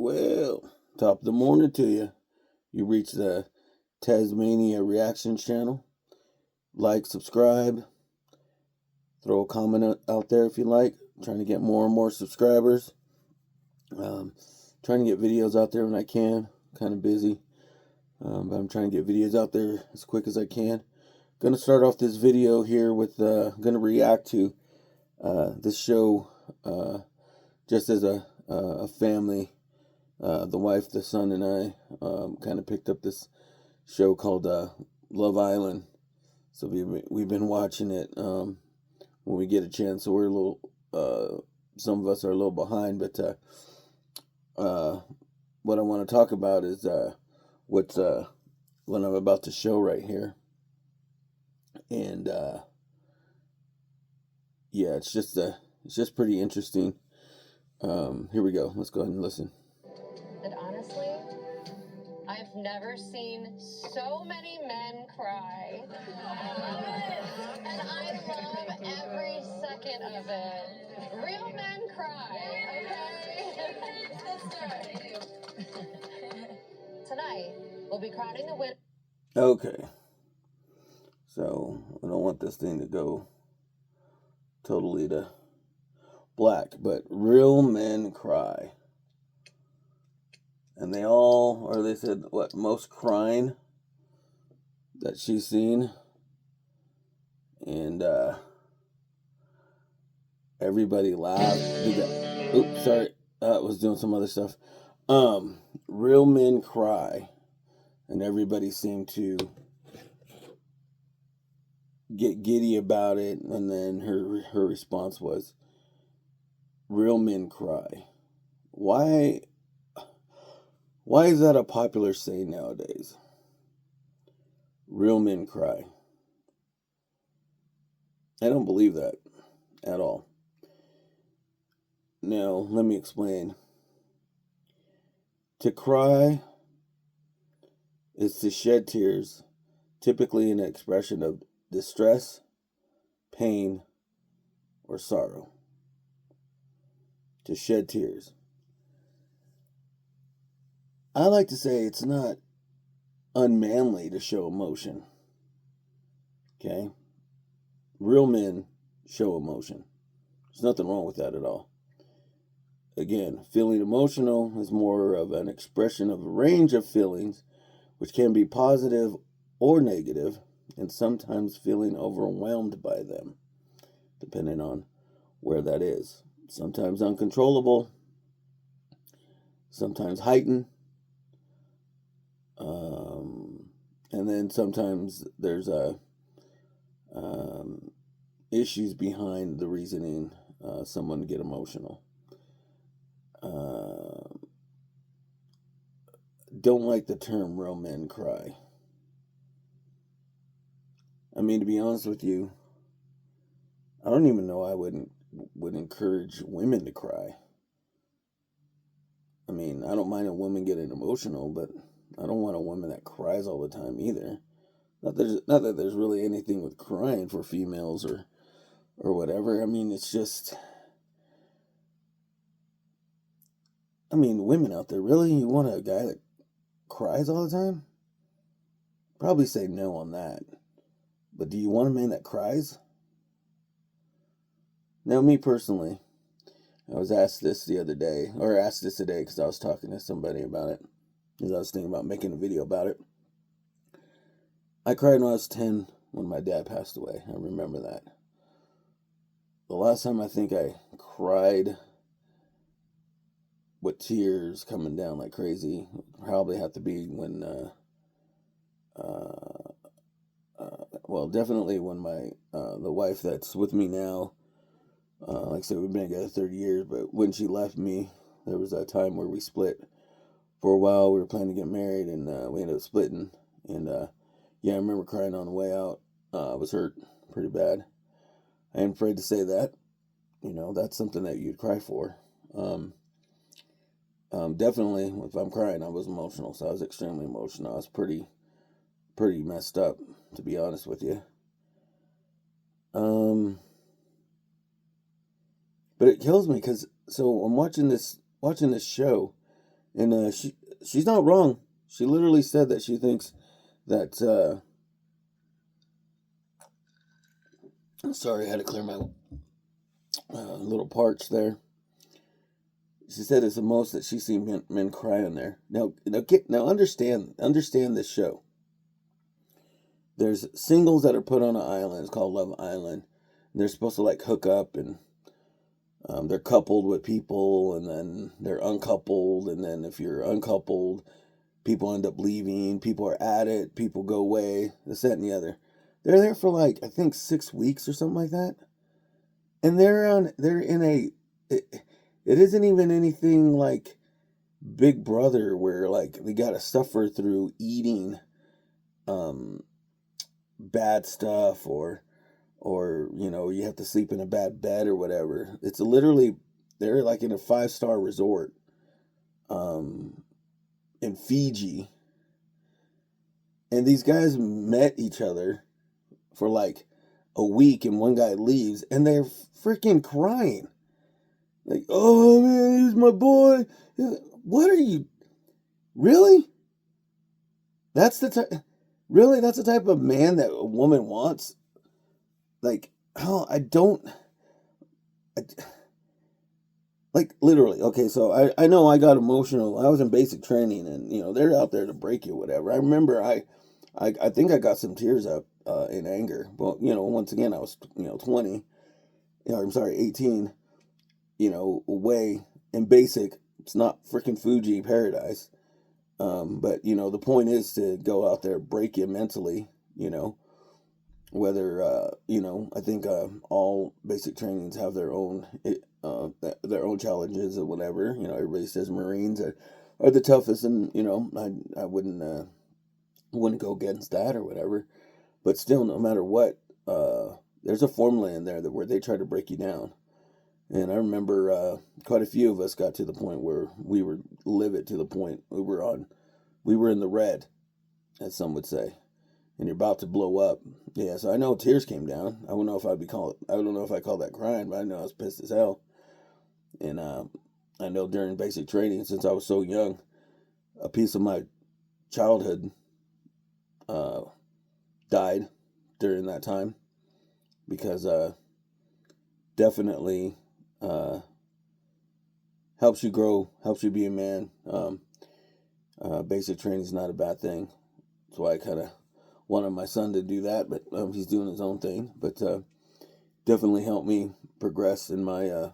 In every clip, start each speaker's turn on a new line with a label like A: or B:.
A: Well, top of the morning to you. You reach the Tasmania Reaction channel. Like, subscribe, throw a comment out there if you like. I'm trying to get more and more subscribers. Trying to get videos out there when I can. Kind of busy, but I'm trying to get videos out there as quick as I can. Gonna start off this video here with gonna react to this show just as a family. The wife, the son, and I kind of picked up this show called Love Island. So we've been watching it when we get a chance. So we're a little, some of us are a little behind, but what I want to talk about is what I'm about to show right here. And yeah, it's just pretty interesting. Here we go. Let's go ahead and listen.
B: That honestly, I've never seen so many men cry. And I love every second of it. Real men cry, okay? Tonight, we'll be crowning the winner.
A: Okay. So, I don't want this thing to go totally to black, but real men cry. And they said, what, most crying that she's seen. And everybody laughed. Oops, sorry. I was doing some other stuff. Real men cry. And everybody seemed to get giddy about it. And then her response was, real men cry. Why is that a popular saying nowadays? Real men cry. I don't believe that at all. Now, let me explain. To cry is to shed tears, typically an expression of distress, pain, or sorrow. To shed tears. I like to say it's not unmanly to show emotion. Okay? Real men show emotion. There's nothing wrong with that at all. Again, feeling emotional is more of an expression of a range of feelings, which can be positive or negative, and sometimes feeling overwhelmed by them, depending on where that is. Sometimes uncontrollable, sometimes heightened, and then sometimes there's issues behind the reasoning someone get emotional. Don't like the term real men cry. I mean, to be honest with you, I don't even know I would encourage women to cry. I mean, I don't mind a woman getting emotional, but I don't want a woman that cries all the time either. Not that there's really anything with crying for females or whatever. I mean, it's just, I mean, women out there, really? You want a guy that cries all the time? Probably say no on that. But do you want a man that cries? Now, me personally, I was asked this the other day, or asked this today because I was talking to somebody about it, because I was thinking about making a video about it. I cried when I was 10 when my dad passed away. I remember that. The last time I think I cried with tears coming down like crazy probably have to be when, well, definitely when my, the wife that's with me now, like I said, we've been together 30 years, but when she left me, there was a time where we split for a while. We were planning to get married, and we ended up splitting, and yeah, I remember crying on the way out. I was hurt pretty bad. I am afraid to say that. You know, that's something that you'd cry for. Definitely, if I'm crying, I was emotional, so I was extremely emotional. I was pretty messed up, to be honest with you. But it kills me because, so I'm watching this show, And she's not wrong. She literally said that she thinks that sorry, I had to clear my little parch there. She said it's the most that she's seen men cry on there. Now understand this show. There's singles that are put on an island. It's called Love Island. They're supposed to like hook up, and they're coupled with people, and then they're uncoupled, and then if you're uncoupled, people end up leaving. People are at it. People go away. This, that, and the other. They're there for like I think 6 weeks or something like that, and they're in a. It isn't even anything like Big Brother where like they gotta suffer through eating bad stuff or you have to sleep in a bad bed or whatever. It's literally they're like in a 5-star resort in Fiji, and these guys met each other for like a week, and one guy leaves and they're freaking crying. Like, oh man, he's my boy. What are you? Really? That's the type. Really, that's the type of man that a woman wants. Like, oh, like literally. Okay, so I know I got emotional. I was in basic training, and they're out there to break you, whatever. I remember I think I got some tears up in anger. But once again, I was 20. I'm sorry, 18. Away in basic. It's not freaking Fuji paradise. But the point is to go out there, break you mentally, whether, I think, all basic trainings have their own challenges or whatever. Everybody says Marines are the toughest, and, I wouldn't go against that or whatever, but still, no matter what, there's a formula in there where they try to break you down. And I remember quite a few of us got to the point where we were livid to the point we were in the red, as some would say, and you're about to blow up. Yeah, so I know tears came down. I don't know if I call that crying, but I know I was pissed as hell. And I know during basic training, since I was so young, a piece of my childhood died during that time because definitely helps you grow, helps you be a man. Basic training is not a bad thing. That's why I kind of wanted my son to do that, but he's doing his own thing. But definitely helped me progress in my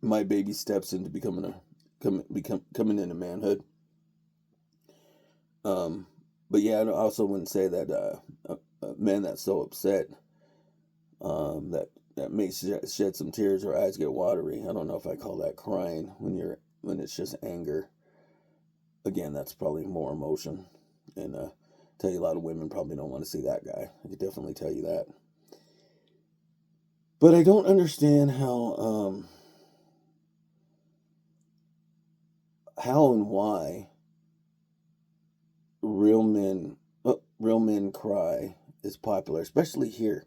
A: my baby steps into coming into manhood. But yeah, I also wouldn't say that a man that's so upset that makes you shed some tears or eyes get watery. I don't know if I call that crying when it's just anger. Again, that's probably more emotion, and tell you a lot of women probably don't want to see that guy. I could definitely tell you that. But I don't understand how and why real men cry is popular, especially here.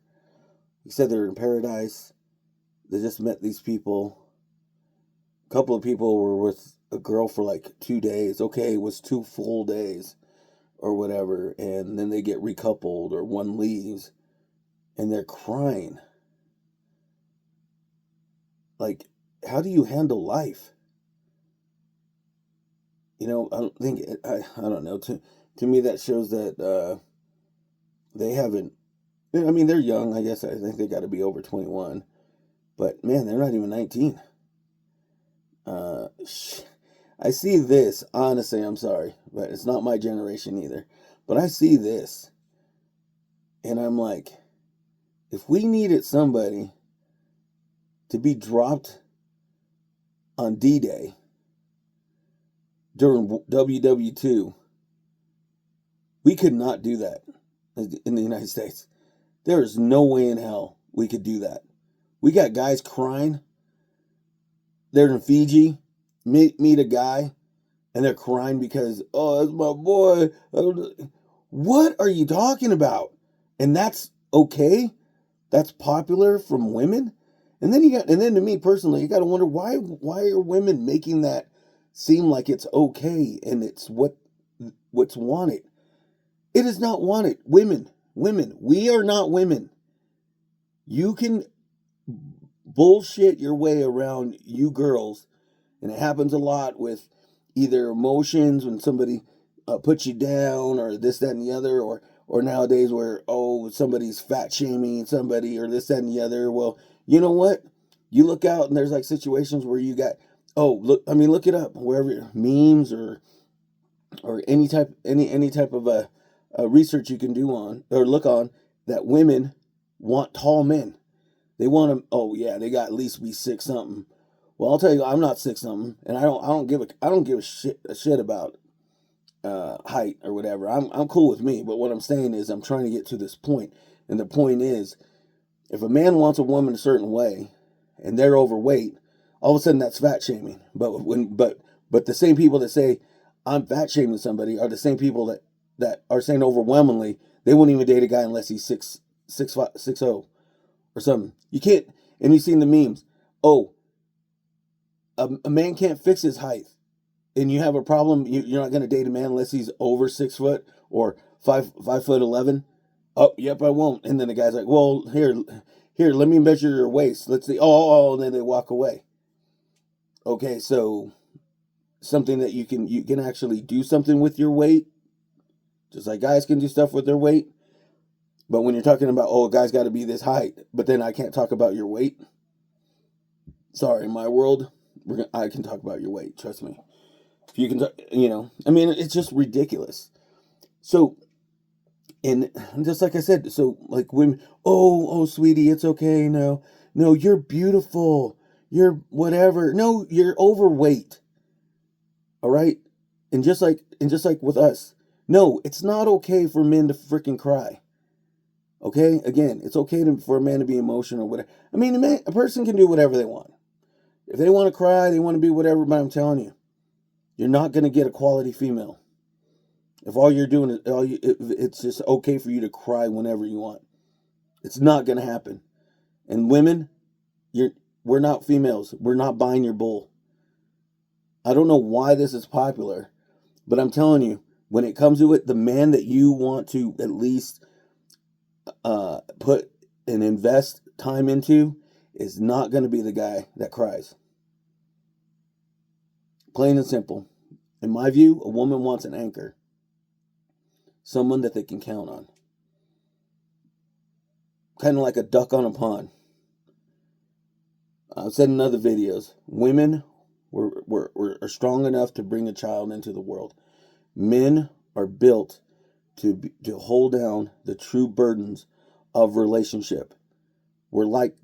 A: You said they're in paradise. They just met these people. A couple of people were with a girl for like 2 days. Okay, it was 2 full days or whatever. And then they get recoupled or one leaves and they're crying. Like, how do you handle life? I don't think, I don't know. To me, that shows that they haven't, I mean, they're young. I guess I think they got to be over 21. But, man, they're not even 19. I see this, honestly, I'm sorry, but it's not my generation either. But I see this, and I'm like, if we needed somebody to be dropped on D-Day during WW2, we could not do that in the United States. There is no way in hell we could do that. We got guys crying. They're in Fiji, meet a guy, and they're crying because, oh, that's my boy. What are you talking about? And that's okay? That's popular from women? And then to me personally, you got to wonder why are women making that seem like it's okay and it's what's wanted. It is not wanted. Women, we are not women. You can bullshit your way around you girls, and it happens a lot with either emotions when somebody puts you down, or this, that, and the other, or nowadays where somebody's fat shaming somebody, or this, that, and the other. Well, you know what? You look out and there's like situations where you got look it up wherever, memes or any type of research you can do on or look on, that women want tall men. They want them. Oh yeah, they got at least be 6 something. Well, I'll tell you, I'm not 6 something, and I don't give a shit about height or whatever. I'm cool with me. But what I'm saying is, I'm trying to get to this point, and the point is, if a man wants a woman a certain way, and they're overweight, all of a sudden that's fat shaming. But the same people that say I'm fat shaming somebody are the same people that are saying overwhelmingly they won't even date a guy unless he's 6'0" or something. You can't. And you've seen the memes. Oh, a man can't fix his height, and you have a problem. You're not going to date a man unless he's over 6 foot or 5'11". Oh, yep, I won't. And then the guy's like, well, here, let me measure your waist. Let's see. And then they walk away. Okay, so something that you can actually do something with your weight, just like guys can do stuff with their weight. But when you're talking about, a guy's got to be this height, but then I can't talk about your weight. Sorry, in my world, I can talk about your weight. Trust me. If you can, it's just ridiculous. So, and just like I said, so like women, sweetie, it's okay. No, you're beautiful. You're whatever. No, you're overweight. All right. And just like with us, no, it's not okay for men to freaking cry. Okay. Again, it's okay for a man to be emotional, whatever. I mean, a person can do whatever they want. If they want to cry, they want to be whatever. But I'm telling you, you're not going to get a quality female. If all you're doing is it's just okay for you to cry whenever you want. It's not going to happen. And women, we're not females. We're not buying your bull. I don't know why this is popular, but I'm telling you, when it comes to it, the man that you want to at least put and invest time into is not going to be the guy that cries. Plain and simple. In my view, a woman wants an anchor. Someone that they can count on. Kind of like a duck on a pond. I've said in other videos, women are strong enough to bring a child into the world. Men are built to hold down the true burdens of relationship. We're like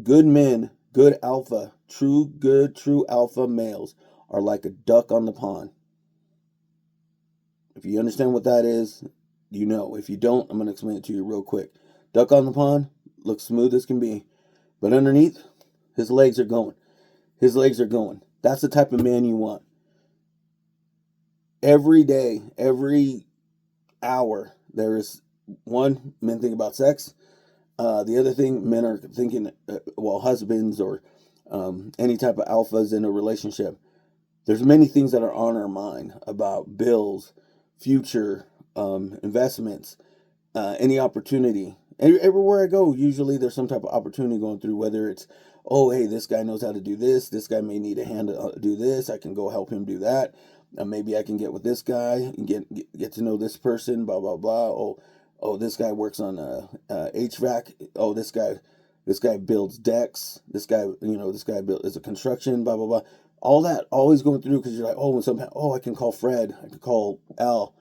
A: good men, good alpha, true alpha males are like a duck on the pond. If you understand what that is, you know. If you don't, I'm going to explain it to you real quick. Duck on the pond looks smooth as can be, but underneath, his legs are going. His legs are going. That's the type of man you want. Every day, every hour, there is one, men think about sex. The other thing, men are thinking, husbands or any type of alphas in a relationship. There's many things that are on our mind about bills, future, investments, any opportunity. Everywhere I go, usually there's some type of opportunity going through, whether it's, hey, this guy knows how to do this. This guy may need a hand to do this. I can go help him do that. Maybe I can get with this guy and get to know this person, blah, blah, blah. This guy works on HVAC. This guy builds decks. This guy is a construction, blah, blah, blah. All that always going through, because you're like, when somehow, I can call Fred. I can call Al.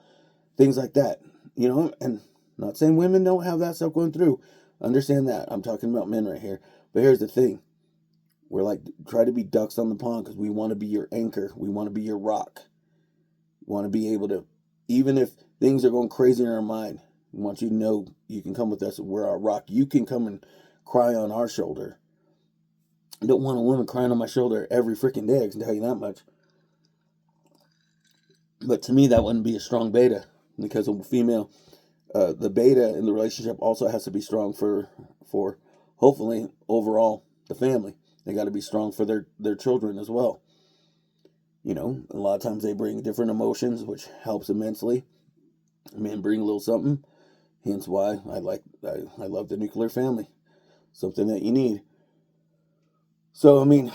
A: Things like that, and I'm not saying women don't have that stuff going through. Understand that. I'm talking about men right here. But here's the thing. We're like, try to be ducks on the pond because we want to be your anchor. We want to be your rock. We want to be able to, even if things are going crazy in our mind, we want you to know you can come with us. We're our rock. You can come and cry on our shoulder. I don't want a woman crying on my shoulder every freaking day. I can tell you that much. But to me, that wouldn't be a strong beta, because a female, the beta in the relationship also has to be strong for hopefully overall the family. They got to be strong for their children as well. You know, a lot of times they bring different emotions, which helps immensely. Men bring a little something. Hence why I love the nuclear family. Something that you need. So I mean,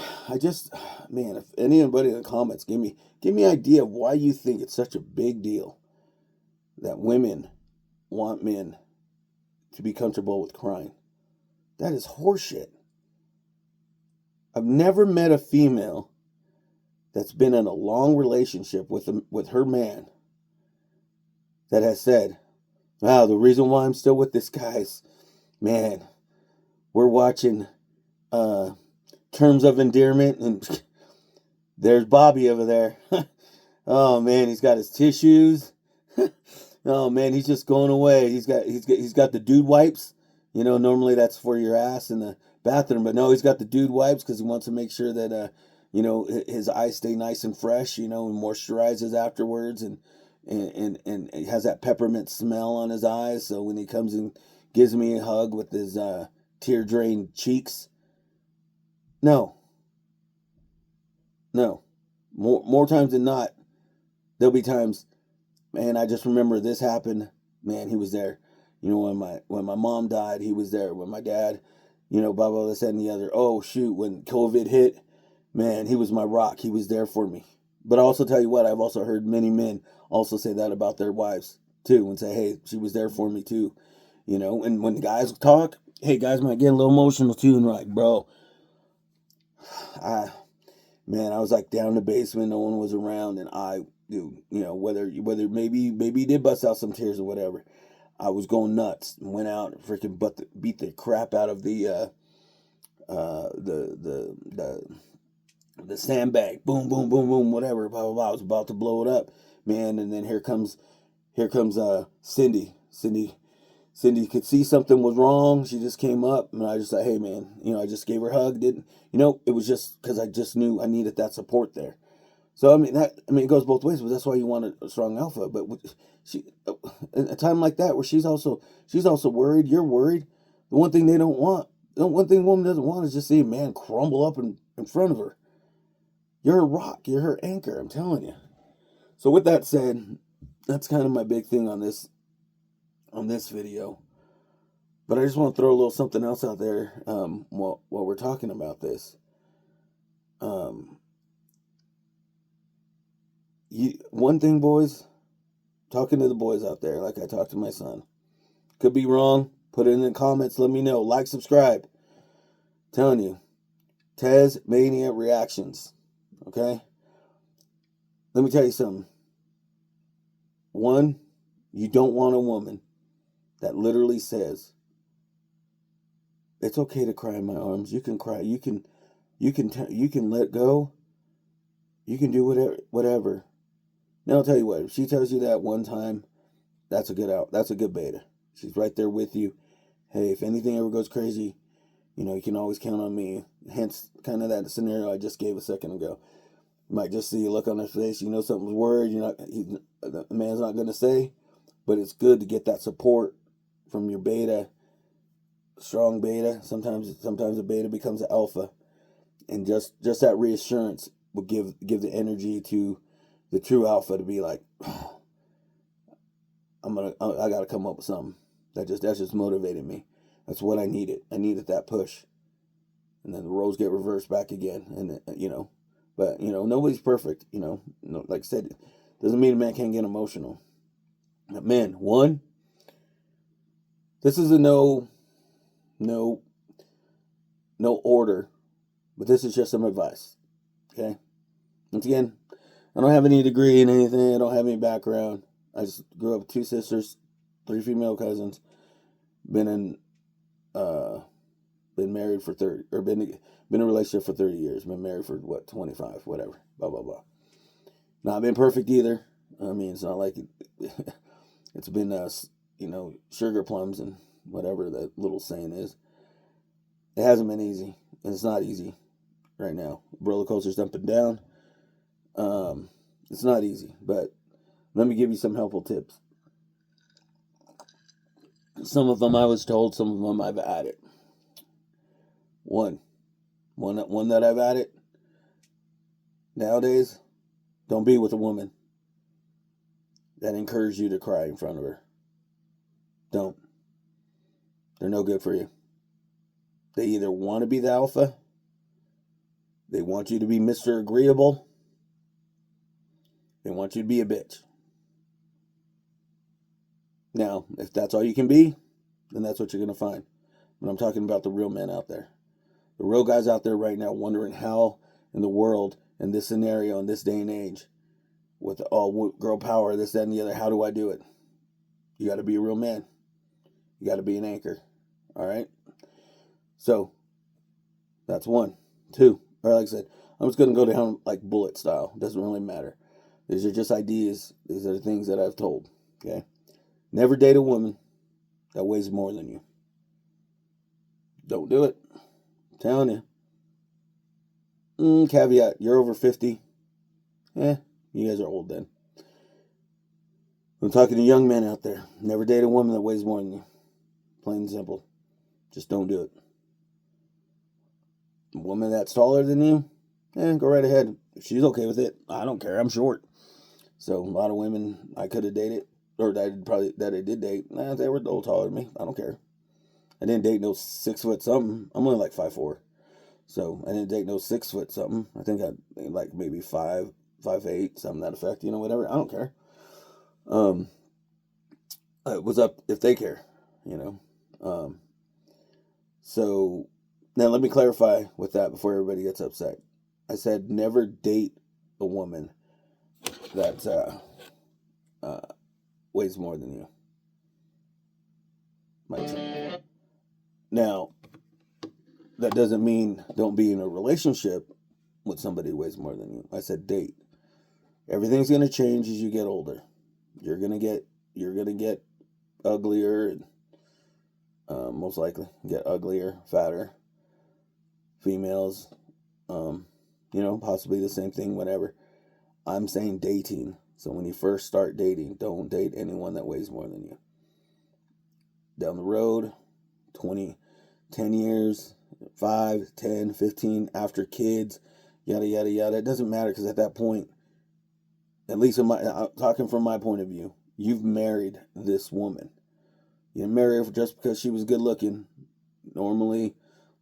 A: man, if anybody in the comments give me an idea of why you think it's such a big deal that women want men to be comfortable with crying. That is horseshit. I've never met a female that's been in a long relationship with her man that has said, wow, the reason why I'm still with this guy is, man, we're watching Terms of Endearment, and there's Bobby over there. Oh man, he's got his tissues. Oh man, he's just going away. He's got the dude wipes. You know, normally that's for your ass in the bathroom, but no, he's got the dude wipes because he wants to make sure that you know, his eyes stay nice and fresh. You know, and moisturizes afterwards, and he has that peppermint smell on his eyes. So when he comes and gives me a hug with his tear drained cheeks, no. More times than not, there'll be times, man, I just remember this happened. Man, he was there. You know, when my mom died, he was there. When my dad, you know, blah, blah, this, and the other. Oh, shoot, when COVID hit, man, he was my rock. He was there for me. But I also tell you what, I've also heard many men also say that about their wives, too, and say, hey, she was there for me, too. You know, and when guys talk, hey, guys might get a little emotional, too, and like, bro, man, I was like down in the basement, no one was around, and you know, whether maybe you did bust out some tears or whatever, I was going nuts. Went out and freaking beat the crap out of the sandbag. Boom, boom, boom, boom, whatever. Blah blah blah. I was about to blow it up, man. And then here comes Cindy. Cindy could see something was wrong. She just came up, and I just said, hey, man, you know, I just gave her a hug. Didn't, you know, it was just because I just knew I needed that support there. So, I mean, it goes both ways, but that's why you want a strong alpha. But she, at a time like that where she's also worried, you're worried. The one thing the one thing a woman doesn't want is just see a man crumble up in front of her. You're her rock. You're her anchor. I'm telling you. So with that said, that's kind of my big thing on this video. But I just want to throw a little something else out there while we're talking about this. One thing, boys, talking to the boys out there, like I talked to my son. Could be wrong. Put it in the comments. Let me know. Like, subscribe. Telling you, Tez Mania Reactions. Okay? Let me tell you something. One, you don't want a woman that literally says, it's okay to cry in my arms. You can cry. You can let go. You can do whatever. Now I'll tell you what. If she tells you that one time, that's a good beta. She's right there with you. Hey, if anything ever goes crazy, you know, you can always count on me. Hence, kind of that scenario I just gave a second ago. You might just see a look on her face. You know something's worried. The man's not going to say, but it's good to get that support from your beta, strong beta. Sometimes a beta becomes an alpha, and just that reassurance will give the energy to the true alpha to be like, oh, I gotta come up with something. That's just motivated me. That's what I needed. I needed that push, and then the roles get reversed back again, and you know, but you know, nobody's perfect. You know, like I said, doesn't mean a man can't get emotional. But man, this is a no order, but this is just some advice. Okay. Once again, I don't have any degree in anything. I don't have any background. I just grew up with 2 sisters, 3 female cousins. Been married for 30, or been in a relationship for 30 years. Been married for 25, whatever. Blah blah blah. Not been perfect either. I mean, it's not like it's been you know, sugar plums and whatever that little saying is. It hasn't been easy, and it's not easy right now. Roller coaster's up and down. It's not easy, but let me give you some helpful tips. Some of them I was told, some of them I've added. 1, One that I've added nowadays, don't be with a woman that encourages you to cry in front of her. Don't. They're no good for you. They either want to be the alpha, they want you to be Mr. Agreeable, they want you to be a bitch. Now, if that's all you can be, then that's what you're going to find. But I'm talking about the real men out there. The real guys out there right now wondering how in the world, in this scenario, in this day and age, with all girl power, this, that, and the other, how do I do it? You got to be a real man. You got to be an anchor. All right? So, that's one. Two, or like I said, I'm just going to go down like bullet style. Doesn't really matter. These are just ideas. These are the things that I've told. Okay? Never date a woman that weighs more than you. Don't do it. I'm telling you. Caveat, you're over 50. You guys are old then. I'm talking to young men out there. Never date a woman that weighs more than you. Plain and simple. Just don't do it. A woman that's taller than you, go right ahead. If she's okay with it, I don't care. I'm short. So a lot of women I could have dated, or that I did date, they were a little taller than me. I don't care. I didn't date no 6 foot something. I'm only like 5'4". So I didn't date no 6 foot something. I think I like maybe 5'8", something to that effect, whatever. I don't care. It was up if they care, So now let me clarify with that before everybody gets upset. I said never date a woman that weighs more than you. Now, that doesn't mean don't be in a relationship with somebody who weighs more than you. I said date. Everything's gonna change as you get older. You're gonna get uglier and most likely get uglier, fatter. Females, possibly the same thing, whatever. I'm saying dating. So when you first start dating, don't date anyone that weighs more than you. Down the road, 10 years, 5, 10, 15, after kids, yada, yada, yada. It doesn't matter because at that point, at least I'm talking from my point of view, you've married this woman. You didn't marry her just because she was good looking. Normally,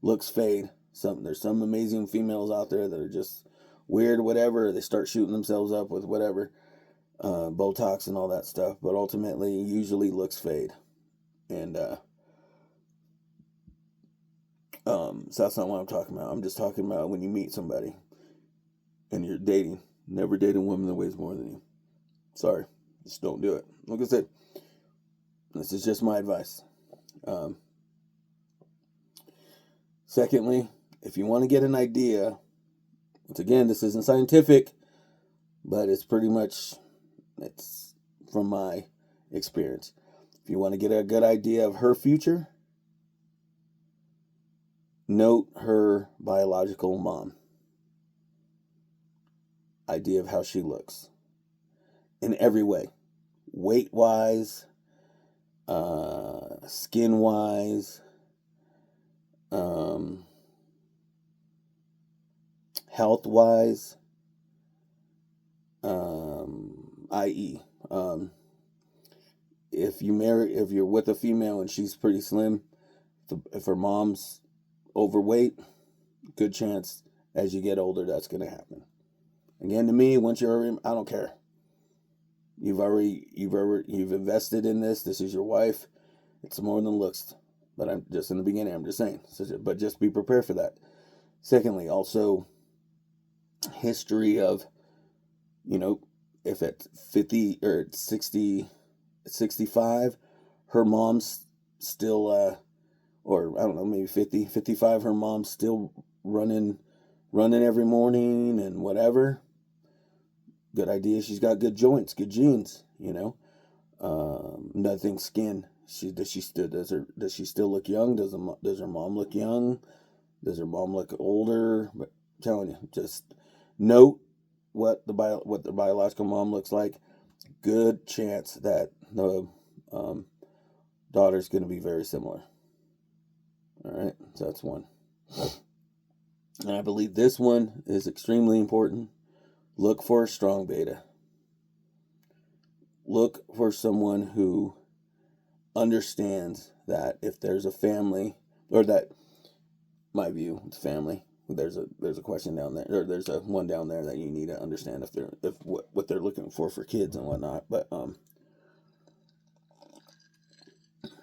A: looks fade. There's some amazing females out there that are just weird, whatever. They start shooting themselves up with whatever, Botox and all that stuff. But ultimately, usually looks fade. And so that's not what I'm talking about. I'm just talking about when you meet somebody and you're dating. Never date a woman that weighs more than you. Sorry. Just don't do it. Like I said, this is just my advice. Secondly, if you want to get an idea, once again, this isn't scientific, but it's from my experience. If you want to get a good idea of her future, note her biological mom. Idea of how she looks. In every way. Weight-wise, skin-wise, health-wise, i.e., if you're with a female and she's pretty slim, if her mom's overweight, good chance as you get older that's going to happen. Again, to me, I don't care. You've invested in this. This is your wife. It's more than looks. But I'm just in the beginning. I'm just saying. But just be prepared for that. Secondly, also history of, if at 50 or 60, 65, her mom's still, or I don't know, maybe 50, 55, her mom's still running every morning and whatever. Good idea. She's got good joints, good genes, Another thing, skin. Does she still look young? Does her mom look young? Does her mom look older? But I'm telling you, just note what the biological mom looks like. Good chance that the daughter's going to be very similar. All right, so that's one. And I believe this one is extremely important. Look for a strong beta. Look for someone who understands that if there's a family, or that, my view, it's family. There's a question down there, or there's a one down there that you need to understand if what they're looking for kids and whatnot. But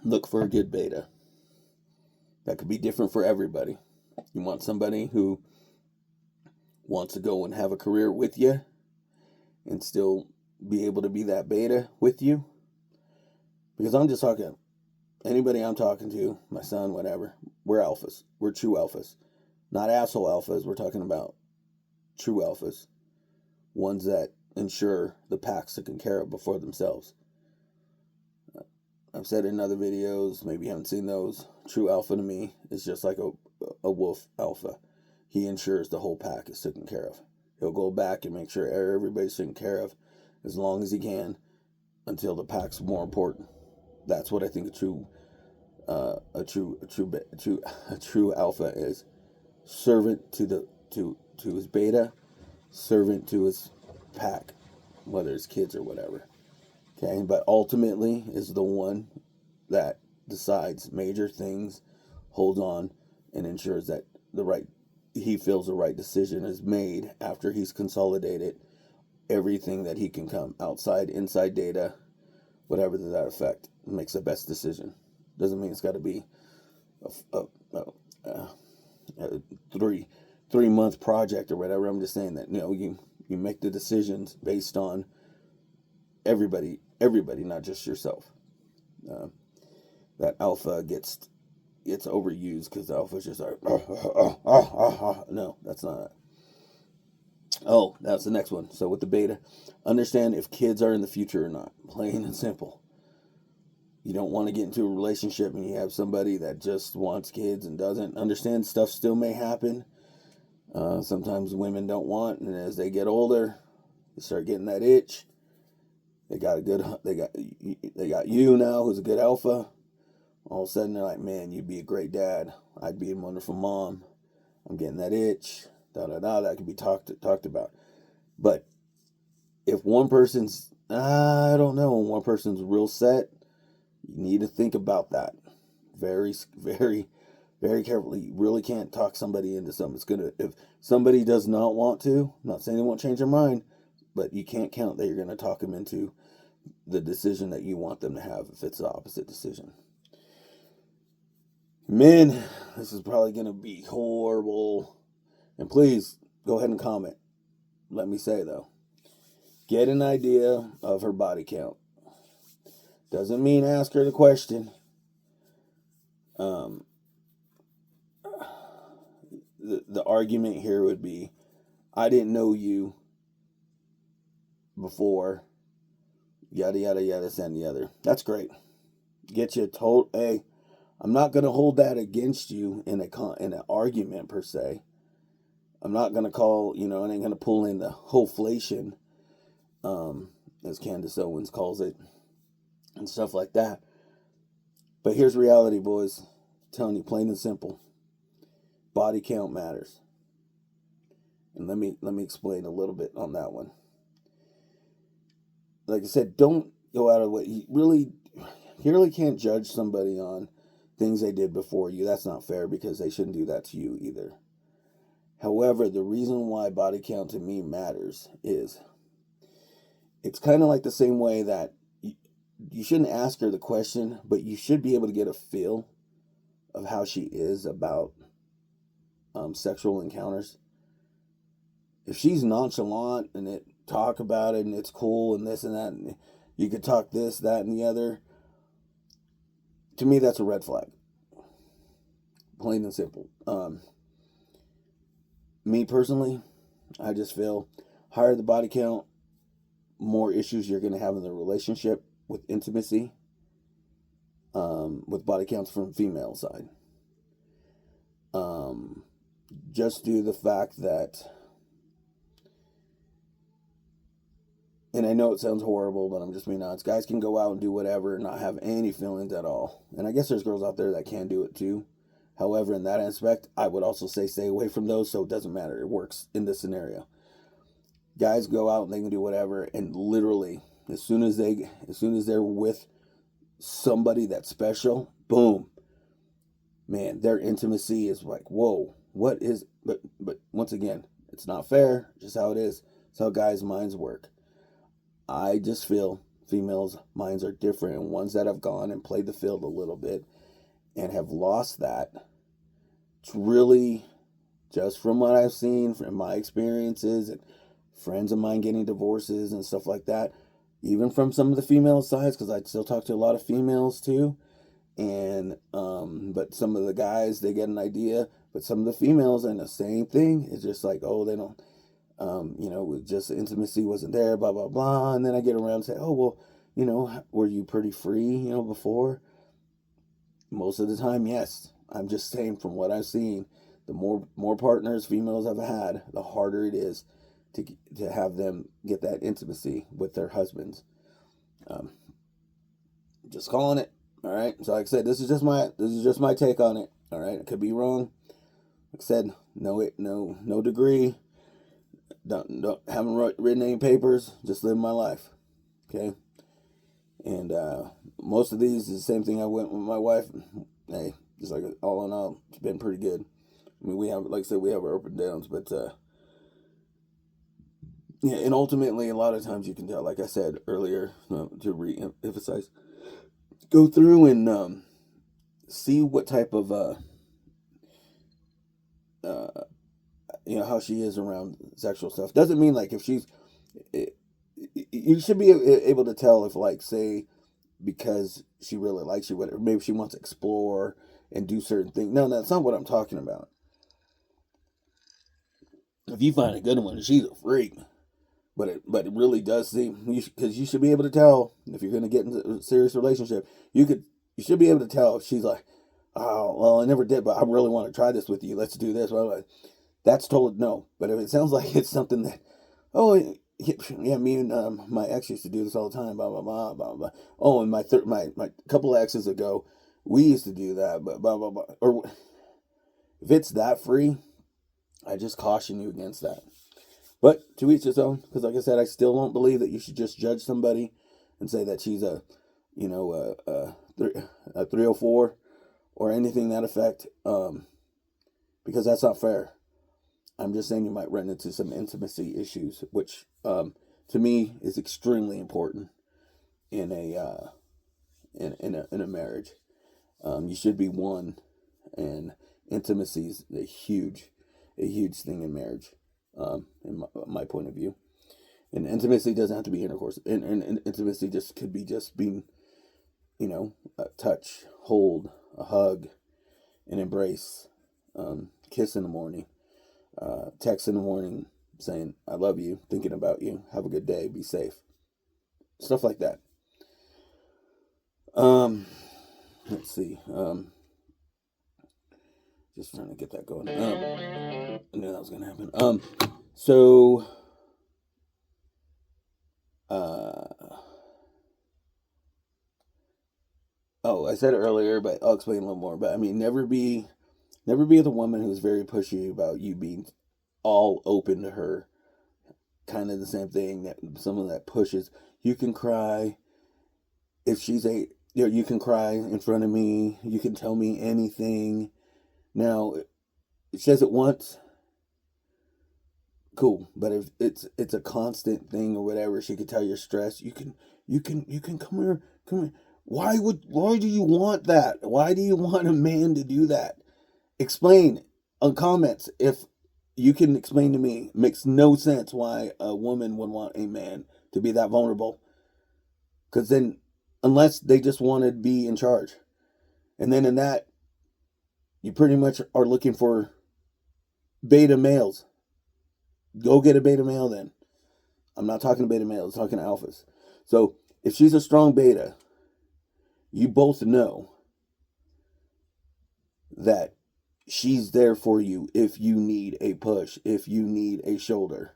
A: look for a good beta. That could be different for everybody. You want somebody who wants to go and have a career with you and still be able to be that beta with you. Because I'm just talking, anybody I'm talking to, my son, whatever, we're alphas. We're true alphas. Not asshole alphas. We're talking about true alphas. Ones that ensure the pack's taken care of before themselves. I've said in other videos, maybe you haven't seen those, true alpha to me is just like a wolf alpha. He ensures the whole pack is taken care of. He'll go back and make sure everybody's taken care of as long as he can until the pack's more important. That's what I think a true alpha is. Servant to his beta, servant to his pack, whether it's kids or whatever. Okay, but ultimately is the one that decides major things, holds on, and ensures that he feels the right decision is made after he's consolidated everything that he can come outside, inside data, whatever to that effect, makes the best decision. Doesn't mean it's got to be a 3-month project or whatever. I'm just saying that you make the decisions based on everybody, not just yourself. That alpha gets overused because the alpha's just like, no, that's not it. Oh, that's the next one. So with the beta, understand if kids are in the future or not. Plain and simple. You don't want to get into a relationship and you have somebody that just wants kids and doesn't understand stuff still may happen. Sometimes women don't want, and as they get older, they start getting that itch. They got you now, who's a good alpha. All of a sudden they're like, man, you'd be a great dad. I'd be a wonderful mom. I'm getting that itch. That could be talked about. But if one person's, I don't know, one person's real set, you need to think about that very, very, very carefully. You really can't talk somebody into something. If somebody does not want to, I'm not saying they won't change their mind, but you can't count that you're going to talk them into the decision that you want them to have if it's the opposite decision. Men, this is probably going to be horrible. And please, go ahead and comment. Let me say, though, get an idea of her body count. Doesn't mean ask her the question. The argument here would be, I didn't know you before, yada, yada, yada, this and the other. That's great. Get you told, hey, I'm not going to hold that against you in an argument per se. I'm not going to call, I ain't going to pull in the wholeflation, as Candace Owens calls it, and stuff like that. But here's reality, boys. I'm telling you, plain and simple. Body count matters. And let me explain a little bit on that one. Like I said, don't go out of the way. You really can't judge somebody on things they did before you. That's not fair because they shouldn't do that to you either. However, the reason why body count to me matters is it's kind of like the same way that you shouldn't ask her the question, but you should be able to get a feel of how she is about sexual encounters. If she's nonchalant and talk about it and it's cool and this and that, and you could talk this, that, and the other, to me that's a red flag. Plain and simple. Me personally, I just feel higher the body count, more issues you're going to have in the relationship with intimacy, with body counts from female side. Just due to the fact that, and I know it sounds horrible, but I'm just being honest, guys can go out and do whatever and not have any feelings at all. And I guess there's girls out there that can do it too. However, in that aspect, I would also say stay away from those, so it doesn't matter. It works in this scenario. Guys go out and they can do whatever, and literally, as soon as they're with somebody that's special, boom, man, their intimacy is like, whoa, what is? But once again, it's not fair. Just how it is. It's how guys' minds work. I just feel females' minds are different, and ones that have gone and played the field a little bit and have lost that. It's really just from what I've seen, from my experiences, and friends of mine getting divorces and stuff like that. Even from some of the female sides, because I still talk to a lot of females too. And but some of the guys, they get an idea, but some of the females, and the same thing. It's just like, oh, they don't, just intimacy wasn't there, blah blah blah. And then I get around and say, oh well, were you pretty free, before? Most of the time, yes. I'm just saying, from what I've seen, the more partners females have had, the harder it is to have them get that intimacy with their husbands. Just calling it. All right. So like I said, this is just my take on it. All right. I could be wrong. Like I said, no degree. Haven't written any papers. Just living my life. Okay. And most of these is the same thing I went with my wife. Hey, just like all in all, it's been pretty good. I mean, we have, like I said, we have our up and downs, but yeah, and ultimately, a lot of times you can tell, like I said earlier, to re-emphasize, go through and see what type of how she is around sexual stuff. Doesn't mean like if she's, you should be able to tell if, like, say, because she really likes you, whatever, maybe she wants to explore and do certain things. No, that's not what I'm talking about. If you find a good one, she's a freak. But it really does seem, because you should be able to tell if you're going to get into a serious relationship. You should be able to tell if she's like, oh well, I never did, but I really want to try this with you. Let's do this. That's told no. But if it sounds like it's something that, oh yeah, me and my ex used to do this all the time. Blah blah blah blah blah. Oh, and my couple of exes ago, we used to do that. But blah blah blah. Or if it's that free, I just caution you against that. But to each his own, because like I said, I still don't believe that you should just judge somebody and say that she's a 304 or anything that effect, because that's not fair. I'm just saying you might run into some intimacy issues, which to me is extremely important in a in a marriage. You should be one, and intimacy is a huge thing in marriage. In my point of view, and intimacy doesn't have to be intercourse. And intimacy just could be just being, a touch, hold, a hug, an embrace, kiss in the morning, text in the morning saying I love you, thinking about you, have a good day, be safe, stuff like that. Let's see. Just trying to get that going. I knew that was gonna happen. So, I said it earlier, but I'll explain a little more. But I mean, never be with a woman who's very pushy about you being all open to her. Kind of the same thing, that someone that pushes. You can cry if she's you can cry in front of me. You can tell me anything. Now, she says it once, cool. But if it's a constant thing or whatever, she could tell you're stressed. You can come here. Why do you want that? Why do you want a man to do that? Explain on comments if you can explain to me. It makes no sense why a woman would want a man to be that vulnerable. Because then, unless they just want to be in charge, and then in that, you pretty much are looking for beta males. Go get a beta male then. I'm not talking beta males, I'm talking alphas. So if she's a strong beta, you both know that she's there for you if you need a push, if you need a shoulder.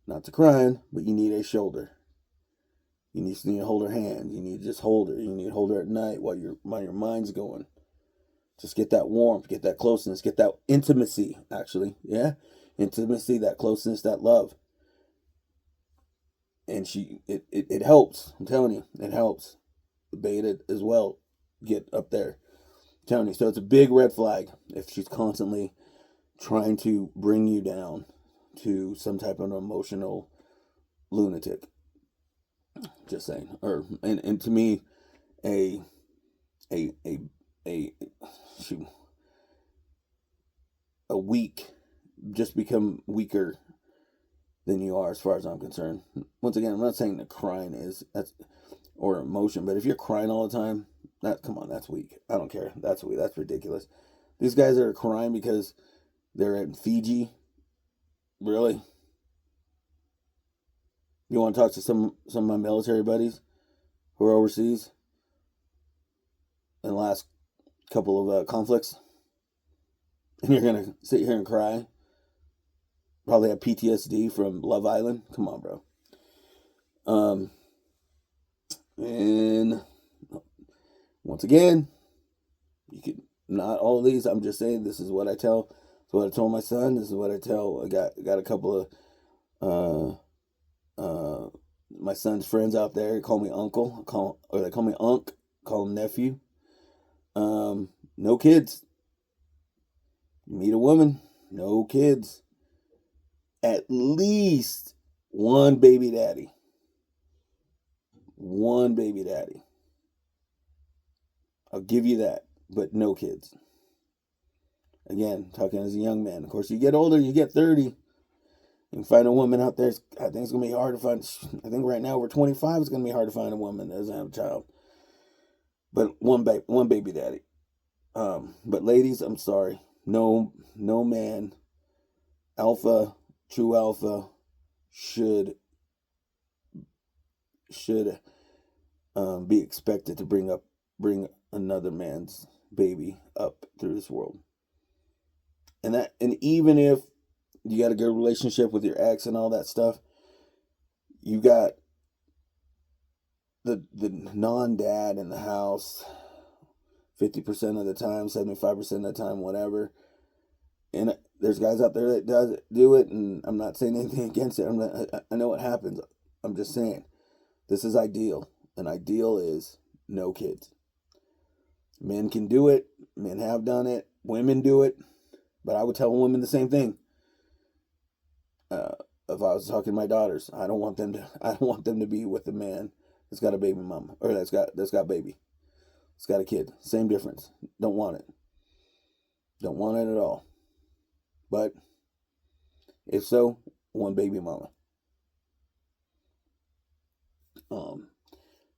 A: Not to crying, but you need a shoulder. You need to hold her hand. You need to just hold her. You need to hold her at night while your mind's going. Just get that warmth, get that closeness, get that intimacy, actually. Yeah. Intimacy, that closeness, that love. And it helps. I'm telling you, it helps. The beta as well get up there. I'm telling you. So it's a big red flag if she's constantly trying to bring you down to some type of emotional lunatic. Just saying. And to me, a shoot, a weak, just become weaker than you are, as far as I'm concerned. Once again, I'm not saying that crying that's or emotion, but if you're crying all the time, come on, that's weak. I don't care. That's weak. That's ridiculous. These guys that are crying because they're in Fiji, really? You want to talk to some of my military buddies who are overseas in the last couple of conflicts, and you're gonna sit here and cry? Probably have PTSD from Love Island. Come on, bro. And once again, you could not all of these. I'm just saying this is what I tell. This is what I told my son. This is what I tell. I got a couple of my son's friends out there. They call me uncle. They call me Unc. Call him nephew. No kids. You meet a woman, no kids. At least one baby daddy. One baby daddy. I'll give you that, but no kids. Again, talking as a young man. Of course, you get older, you get 30. You can find a woman out there. I think it's going to be hard to find. I think right now we're 25. It's going to be hard to find a woman that doesn't have a child. But one baby daddy. But ladies, I'm sorry. No man, true alpha, should be expected to bring another man's baby up through this world. And even if you got a good relationship with your ex and all that stuff, you got the non-dad in the house 50% of the time, 75% of the time, whatever. And there's guys out there that do it, and I'm not saying anything against it. I know what happens. I'm just saying this is ideal. And ideal is no kids. Men can do it. Men have done it. Women do it. But I would tell women the same thing. If I was talking to my daughters, I don't want them to be with a man that's got a baby mama, or that's got baby. It's got a kid. Same difference. Don't want it. Don't want it at all. But if so, one baby mama.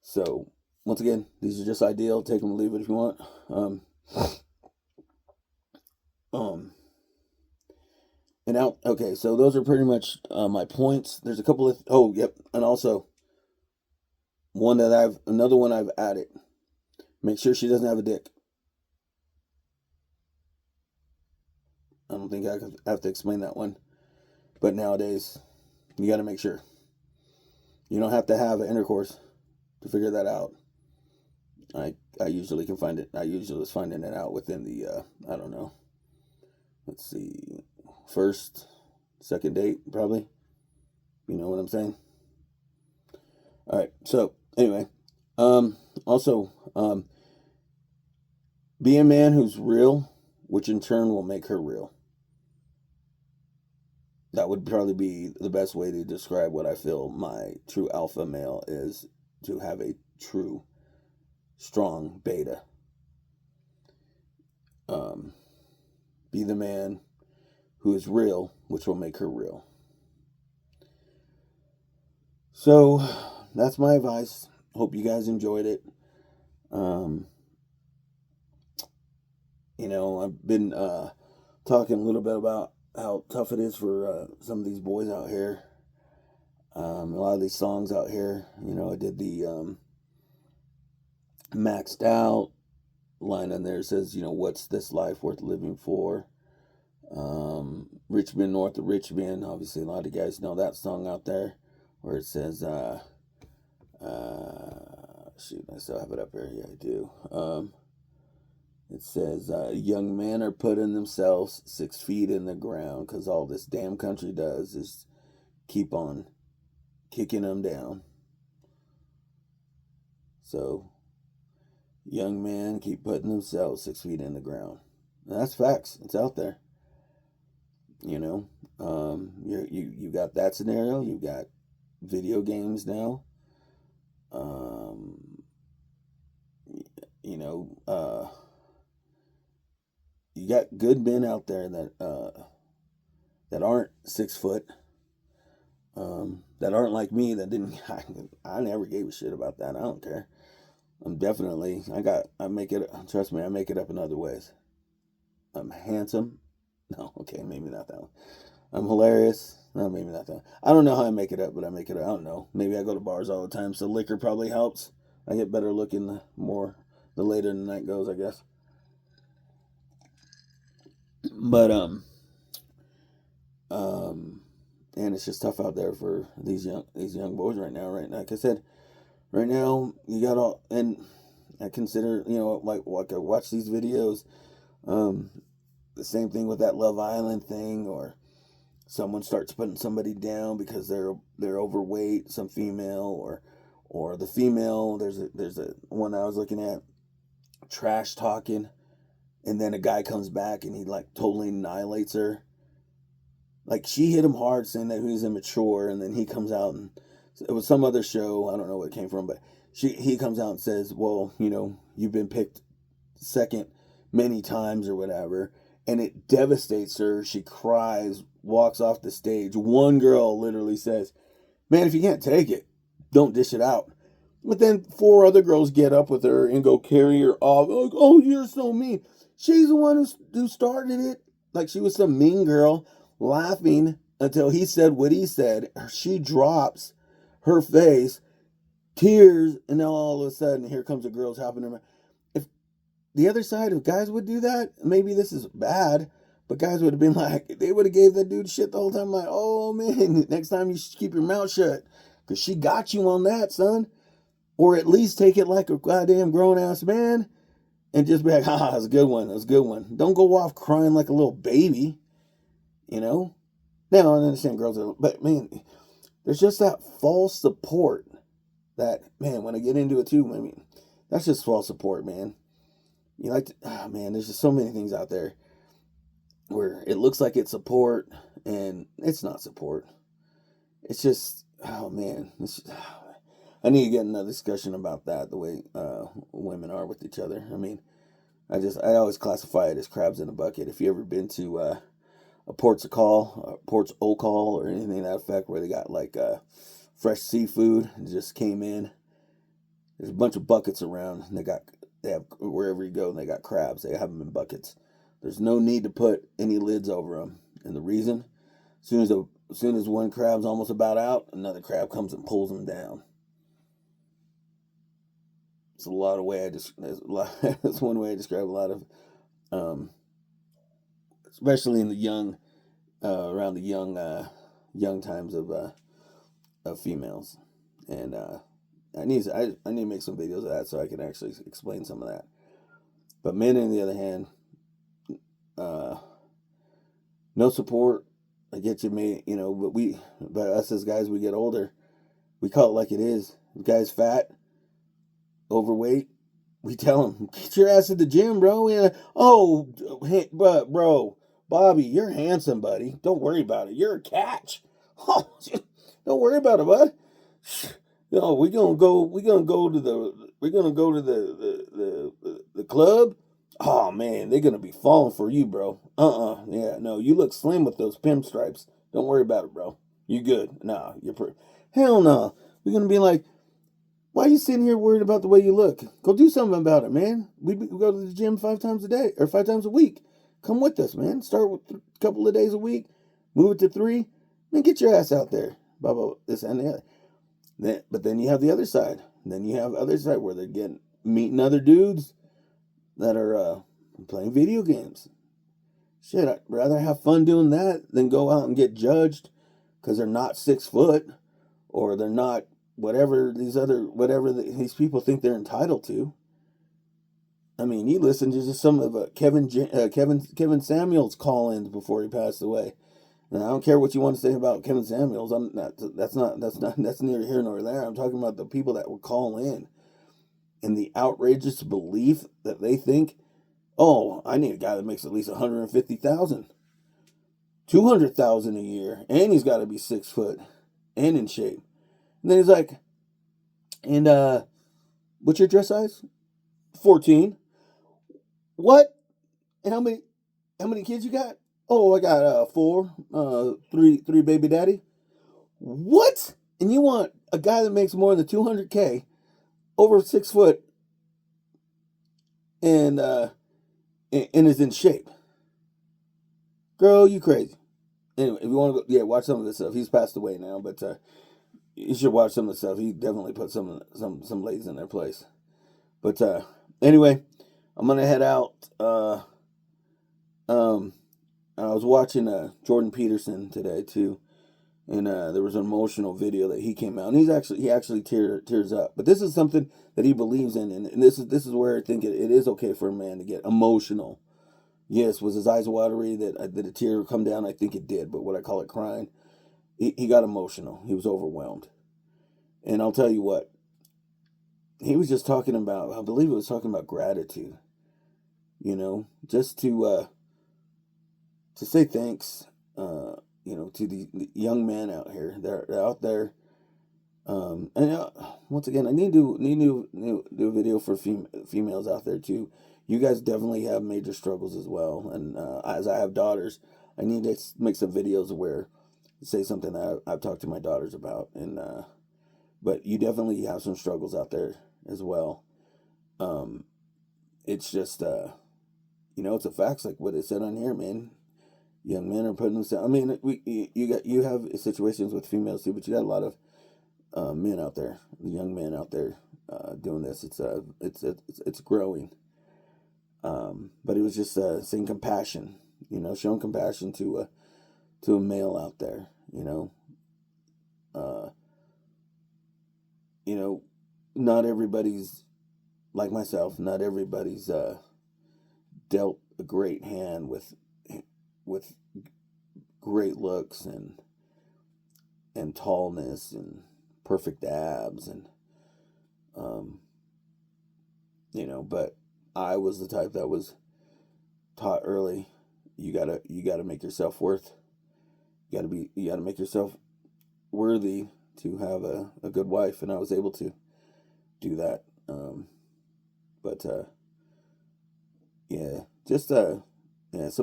A: So once again, these are just ideal. Take them or leave it if you want. And out. Okay, so those are pretty much my points. There's a couple of and also another one I've added. Make sure she doesn't have a dick. I don't think I have to explain that one. But nowadays, you got to make sure. You don't have to have an intercourse to figure that out. I usually can find it. I usually was finding it out within the, I don't know. Let's see. First, second date, probably. You know what I'm saying? All right. So, anyway. Also, be a man who's real, which in turn will make her real. That would probably be the best way to describe what I feel my true alpha male is, to have a true, strong beta. Be the man who is real, which will make her real. So, that's my advice. Hope you guys enjoyed it. I've been talking a little bit about how tough it is for some of these boys out here. A lot of these songs out here. I did the Maxed Out line in there. It says, what's this life worth living for? Richmond, north of Richmond. Obviously, a lot of guys know that song out there, where it says, shoot, I still have it up here. Yeah, I do. It says, young men are putting themselves 6 feet in the ground because all this damn country does is keep on kicking them down. So, young men keep putting themselves 6 feet in the ground. And that's facts. It's out there. You know, you got that scenario. You got video games now. You know, you got good men out there that aren't 6 foot, that aren't like me, that didn't. I never gave a shit about that. I don't care. I make it. Trust me, I make it up in other ways. I'm handsome. No, okay, maybe not that one. I'm hilarious. No, maybe not that one. I don't know how I make it up, but I make it up. I don't know. Maybe I go to bars all the time, so liquor probably helps. I get better looking the later the night goes, I guess. But and it's just tough out there for these young boys right now. Right, like I said, right now you got all, and I consider, you know, like I watch these videos. The same thing with that Love Island thing, or someone starts putting somebody down because they're overweight, some female, or the female. There's a one I was looking at, trash talking, and then a guy comes back and he like totally annihilates her. Like, she hit him hard saying that he was immature, and then he comes out, and it was some other show, I don't know what it came from, but he comes out and says, well, you know, you've been picked second many times or whatever, and it devastates her. She cries, walks off the stage. One girl literally says, man, if you can't take it, don't dish it out. But then 4 other girls get up with her and go carry her off. Like, oh, you're so mean. She's the one who started it. Like, she was some mean girl, laughing until he said what he said. She drops her face, tears, and now all of a sudden, here comes a girl's helping her. If the other side, if guys would do that, maybe this is bad, but guys would have been like, they would have gave that dude shit the whole time. Like, oh man, next time you should keep your mouth shut, because she got you on that, son. Or at least take it like a goddamn grown ass man and just be like, ah, that's a good one. That's a good one. Don't go off crying like a little baby, you know? Now, I understand girls are, but man, there's just that false support that, man, when I get into it too, I mean, that's just false support, man. You like to, man, there's just so many things out there where it looks like it's support and it's not support. It's just, oh man, I need to get another discussion about that, the way women are with each other. I mean, I always classify it as crabs in a bucket. If you ever been to a Ports O' Call, or anything to that effect, where they got like fresh seafood, it just came in. There's a bunch of buckets around, and they have wherever you go, and they got crabs. They have them in buckets. There's no need to put any lids over them, and the reason, as soon as one crab's almost about out, another crab comes and pulls them down. It's a lot of way that's one way I describe a lot of, especially in the young, around the young times of females, and I need to make some videos of that so I can actually explain some of that. But men, on the other hand, no support. I get you, mate. You know, but us as guys, we get older, we call it like it is. The guy's fat, overweight, we tell him, get your ass to the gym, bro. Yeah. Oh, hey, but bro, Bobby, you're handsome, buddy. Don't worry about it. You're a catch. Oh, don't worry about it, bud. No, we're gonna go to the club. Oh man, they're gonna be falling for you, bro. Yeah, no, you look slim with those pinstripes. Don't worry about it, bro. You good? Nah, hell no. We're gonna be like, why are you sitting here worried about the way you look? Go do something about it, man. We go to the gym 5 times a day, or 5 times a week. Come with us, man. Start with a couple of days a week, move it to 3, then get your ass out there. Blah, blah, this and the other. But then you have the other side. Then you have the other side where they're meeting other dudes that are playing video games. Shit, I'd rather have fun doing that than go out and get judged because they're not 6 foot, or they're not whatever these people think they're entitled to. I mean, you listened to just some of Kevin Samuels call-ins before he passed away. Now, I don't care what you want to say about Kevin Samuels. I'm not. That's neither here nor there. I'm talking about the people that would call in, and the outrageous belief that they think, oh, I need a guy that makes at least 150,000, 200,000 a year, and he's got to be 6 foot and in shape. And then he's like, and what's your dress size? 14. What? And how many kids you got? Oh, I got 4, three baby daddy. What? And you want a guy that makes more than 200K, over 6 foot, and is in shape? Girl, you crazy. Anyway, if you want to go, yeah, watch some of this stuff. He's passed away now, but you should watch some of the stuff. He definitely put some ladies in their place. But anyway, I'm gonna head out. I was watching Jordan Peterson today too, and there was an emotional video that he came out, and he actually tears up. But this is something that he believes in, and this is where I think it is okay for a man to get emotional. Yes, was his eyes watery? Did a tear come down? I think it did, but what I call it crying. He got emotional. He was overwhelmed, and I'll tell you what. He was just talking about. I believe it was talking about gratitude. You know, just to say thanks, to the young men out here. They're out there. And once again, I need to do a video for females out there too. You guys definitely have major struggles as well. And as I have daughters, I need to make some videos where say something that I've talked to my daughters about. And but you definitely have some struggles out there as well. It's just it's a fact, like what it said on here, man. Young men are putting themselves. I mean, you have situations with females too, but you got a lot of men out there, young men out there doing this. It's growing. But it was just saying compassion, showing compassion to a male out there, not everybody's like myself. Not everybody's dealt a great hand with great looks and tallness and perfect abs and but I was the type that was taught early. You gotta make yourself you gotta make yourself worthy to have a good wife, and I was able to do that. But yeah, just some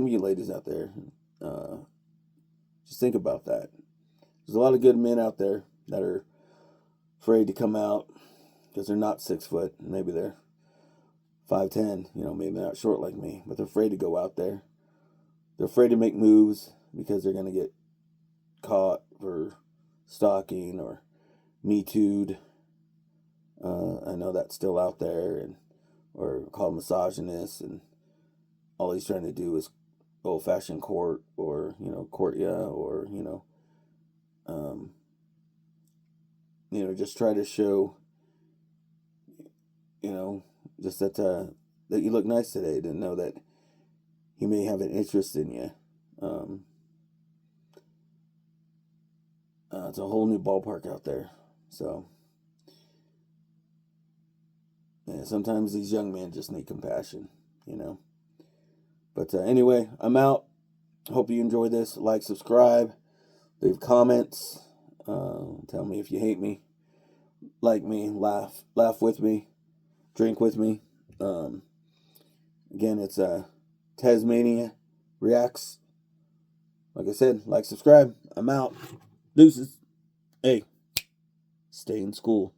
A: of you ladies out there, just think about that. There's a lot of good men out there that are afraid to come out because they're not 6 foot. Maybe they're 5'10", maybe they're not short like me, but they're afraid to go out there. They're afraid to make moves because they're going to get caught for stalking or Me Too'd. I know that's still out there, or called misogynist, and all he's trying to do is old-fashioned court, or court ya, or just try to show just that you look nice today, to know that he may have an interest in you. It's a whole new ballpark out there. So yeah, sometimes these young men just need compassion, But anyway, I'm out. Hope you enjoy this. Like, subscribe, leave comments. Tell me if you hate me, like me, laugh with me, drink with me. Again, it's Tasmania Reacts. Like I said, like, subscribe. I'm out. Deuces. Hey, stay in school.